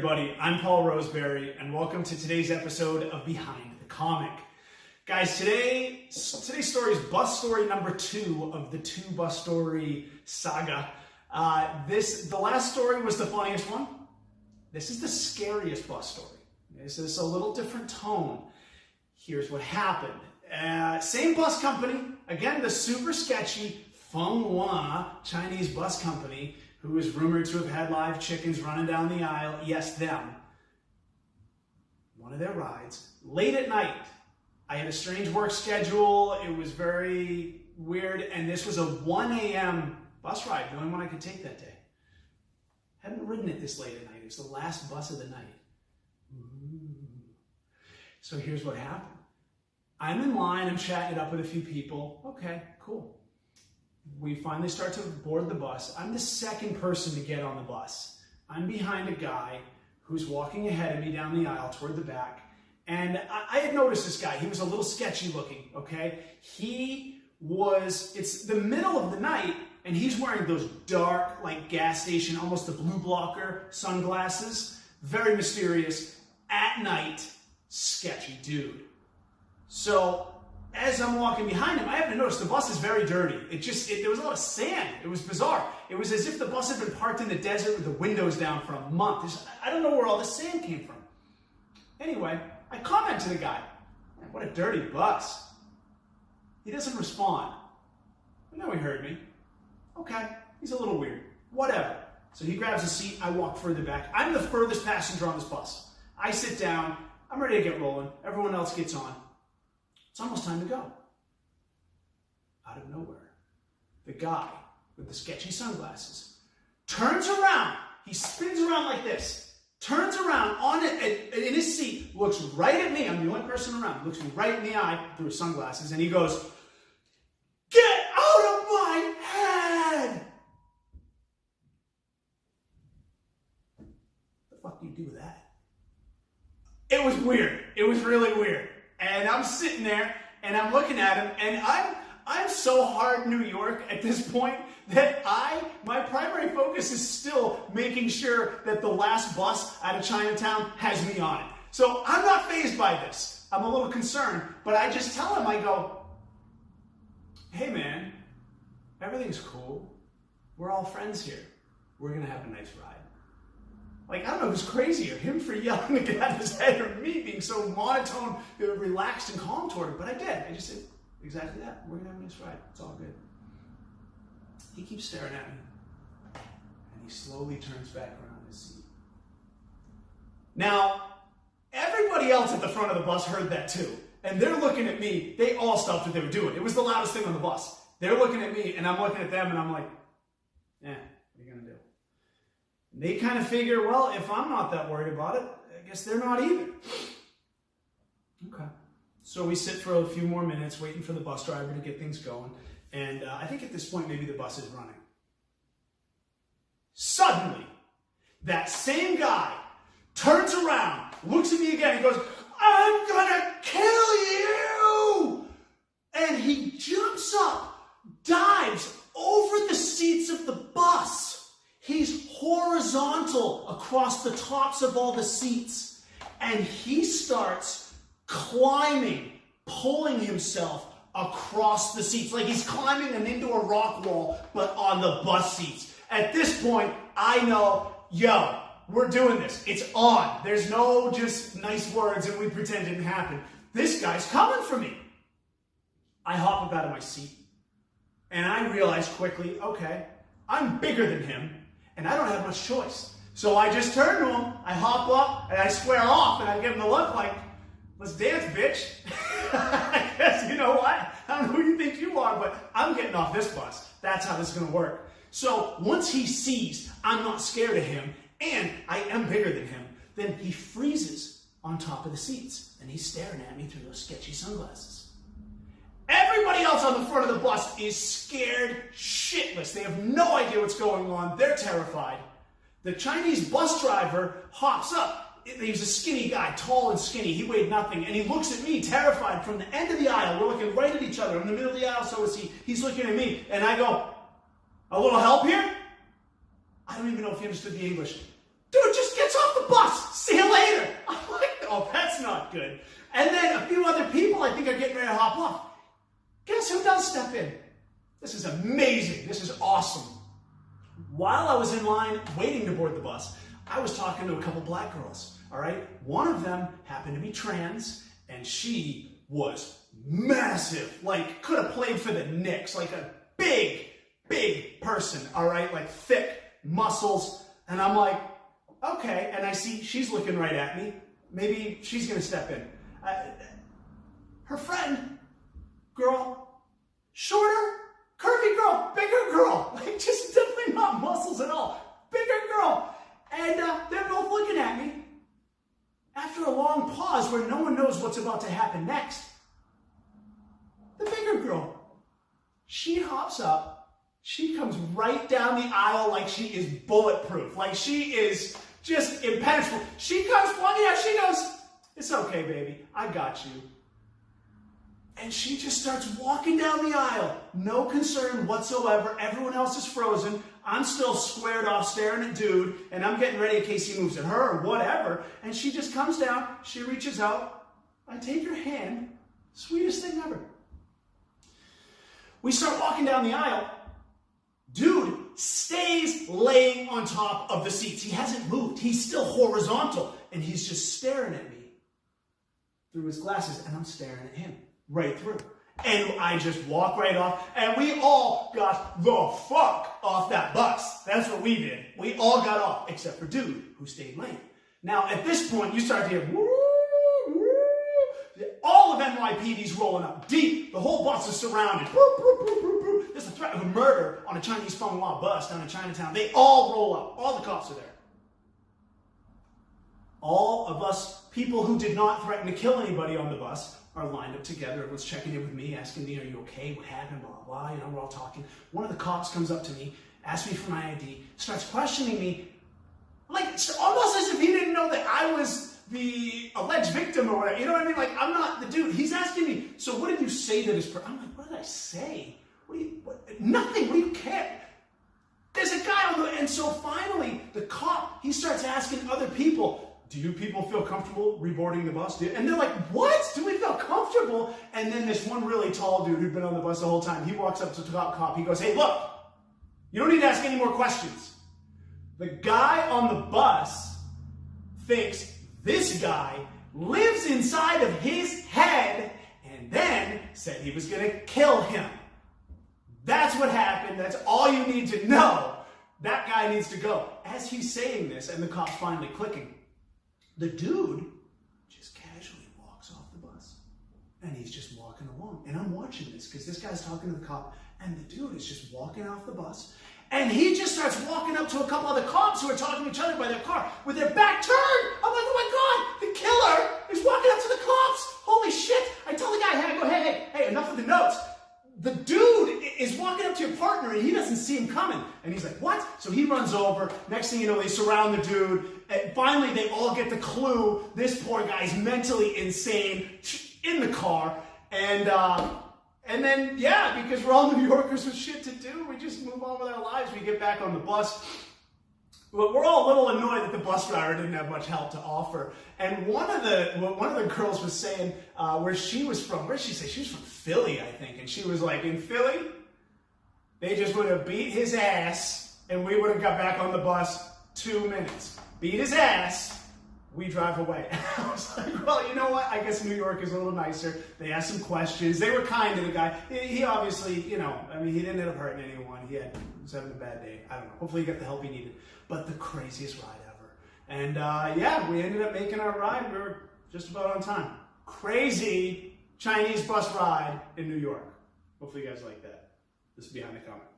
everybody. I'm Paul Roseberry, and welcome to today's episode of Behind the Comic. Guys, today's story is bus story number 2 of the 2 bus story saga. The last story was the funniest one. This is the scariest bus story. This is a little different tone. Here's what happened. Same bus company, again, the super sketchy Fenghua Chinese bus company, who is rumored to have had live chickens running down the aisle. Yes, them. One of their rides, late at night. I had a strange work schedule. It was very weird, and this was a 1 a.m. bus ride, the only one I could take that day. Hadn't ridden it this late at night. It was the last bus of the night. So here's what happened. I'm in line. I'm chatting it up with a few people. Okay, cool. We finally start to board the bus. I'm the second person to get on the bus. I'm behind a guy who's walking ahead of me down the aisle toward the back. And I had noticed this guy. He was a little sketchy looking, okay? It's the middle of the night, and he's wearing those dark, like gas station, almost the blue blocker sunglasses. Very mysterious, at night, sketchy dude. So as I'm walking behind him, I happen to notice the bus is very dirty. There was a lot of sand. It was bizarre. It was as if the bus had been parked in the desert with the windows down for a month. I don't know where all the sand came from. Anyway, I comment to the guy, "Man, what a dirty bus." He doesn't respond. I know he heard me. Okay, he's a little weird. Whatever. So he grabs a seat. I walk further back. I'm the furthest passenger on this bus. I sit down. I'm ready to get rolling. Everyone else gets on. It's almost time to go. Out of nowhere, the guy with the sketchy sunglasses turns around. He spins around like this, turns around in his seat, looks right at me. I'm the only person around. Looks me right in the eye through his sunglasses, and he goes, "Get out of my head!" The fuck do you do with that? It was weird. It was really weird. And I'm sitting there, and I'm looking at him, and I'm so hard New York at this point that my primary focus is still making sure that the last bus out of Chinatown has me on it. So I'm not fazed by this. I'm a little concerned, but I just tell him, I go, "Hey man, everything's cool. We're all friends here. We're gonna have a nice ride." Like, I don't know who's crazier, him for yelling to get out of his head or me being so monotone, relaxed and calm toward it. But I did. I just said exactly that. We're going to have a nice ride. It's all good. He keeps staring at me. And he slowly turns back around in his seat. Now, everybody else at the front of the bus heard that too. And they're looking at me. They all stopped what they were doing. It was the loudest thing on the bus. They're looking at me, and I'm looking at them, and I'm like, what are you going to do? They kind of figure, well, if I'm not that worried about it, I guess they're not either. Okay. So we sit for a few more minutes waiting for the bus driver to get things going. And I think at this point, maybe the bus is running. Suddenly, that same guy turns around, looks at me again, and goes, "I'm gonna kill you!" And he jumps up, dives over the seats of the bus. He's horizontal across the tops of all the seats, and he starts climbing, pulling himself across the seats, like he's climbing them into a rock wall, but on the bus seats. At this point, I know, we're doing this. It's on. There's no just nice words and we pretend it didn't happen. This guy's coming for me. I hop up out of my seat, and I realize quickly, okay, I'm bigger than him, and I don't have much choice. So I just turn to him, I hop up, and I square off, and I give him the look like, "Let's dance, bitch." I guess, you know what? I don't know who you think you are, but I'm getting off this bus. That's how this is going to work. So once he sees I'm not scared of him, and I am bigger than him, then he freezes on top of the seats, and he's staring at me through those sketchy sunglasses. Everybody else on the front of the bus is scared shitless. They have no idea what's going on. They're terrified. The Chinese bus driver hops up. He's a skinny guy, tall and skinny. He weighed nothing. And he looks at me, terrified, from the end of the aisle. We're looking right at each other. In the middle of the aisle, so is he. He's looking at me. And I go, "A little help here?" I don't even know if he understood the English. "Dude just gets off the bus. See you later. I'm like, oh, that's not good. And then a few other people, I think, are getting ready to hop off. Guess who does step in? This is amazing. This is awesome. While I was in line waiting to board the bus, I was talking to a couple black girls, all right? One of them happened to be trans, and she was massive, like could have played for the Knicks, like a big, big person, all right? Like thick muscles. And I'm like, okay. And I see she's looking right at me. Maybe she's going to step in. Her friend, girl, shorter, curvy girl, bigger girl, like just definitely not muscles at all, bigger girl. And they're both looking at me. After a long pause where no one knows what's about to happen next, the bigger girl, she hops up, she comes right down the aisle like she is bulletproof, like she is just impenetrable. She comes walking out, she goes, "It's okay, baby, I got you." And she just starts walking down the aisle, no concern whatsoever. Everyone else is frozen. I'm still squared off staring at dude, and I'm getting ready in case he moves at her or whatever. And she just comes down, she reaches out, I take her hand, sweetest thing ever. We start walking down the aisle. Dude stays laying on top of the seats. He hasn't moved. He's still horizontal, and he's just staring at me through his glasses, and I'm staring at him right through. And I just walk right off, and we all got the fuck off that bus. That's what we did. We all got off, except for dude, who stayed late. Now, at this point, you start to hear, woo, woo. All of NYPD's rolling up deep. The whole bus is surrounded. There's a threat of a murder on a Chinese Feng Hua bus down in Chinatown. They all roll up. All the cops are there. All of us people who did not threaten to kill anybody on the bus are lined up together. Everyone's checking in with me, asking me, "Are you okay? What happened? Blah, blah, blah." You know, we're all talking. One of the cops comes up to me, asks me for my ID, starts questioning me, like almost as if he didn't know that I was the alleged victim or whatever. You know what I mean? Like, I'm not the dude. He's asking me, "So what did you say to this person?" I'm like, "What did I say? Nothing. What do you care?" There's a guy on the, and so finally, the cop, he starts asking other people, "Do you people feel comfortable reboarding the bus?" And they're like, "What? Do we feel comfortable?" And then this one really tall dude who'd been on the bus the whole time, he walks up to the top cop. He goes, "Hey, look, you don't need to ask any more questions. The guy on the bus thinks this guy lives inside of his head and then said he was going to kill him. That's what happened. That's all you need to know. That guy needs to go." As he's saying this and the cop's finally clicking, the dude just casually walks off the bus. And he's just walking along. And I'm watching this because this guy's talking to the cop. And the dude is just walking off the bus. And he just starts walking up to a couple other cops who are talking to each other by their car with their back turned. I'm like, "Oh my God, the killer is walking up to the cops. Holy shit." I tell the guy, "Hey, I go, hey, enough of the notes. The dude is walking up to your partner and he doesn't see him coming." And he's like, "What?" So he runs over. Next thing you know, they surround the dude. And finally, they all get the clue. This poor guy's mentally insane in the car. And then, yeah, because we're all New Yorkers with shit to do, we just move on with our lives. We get back on the bus. But we're all a little annoyed that the bus driver didn't have much help to offer. And one of the girls was saying where she was from. Where did she say? She was from Philly, I think. And she was like, "In Philly, they just would have beat his ass, and we would have got back on the bus 2 minutes. Beat his ass, we drive away." I was like, well, you know what? I guess New York is a little nicer. They asked some questions. They were kind to the guy. He obviously, he didn't end up hurting anyone. He was having a bad day. I don't know. Hopefully he got the help he needed. But the craziest ride ever. And we ended up making our ride. We were just about on time. Crazy Chinese bus ride in New York. Hopefully you guys like that. This is Behind the Comment.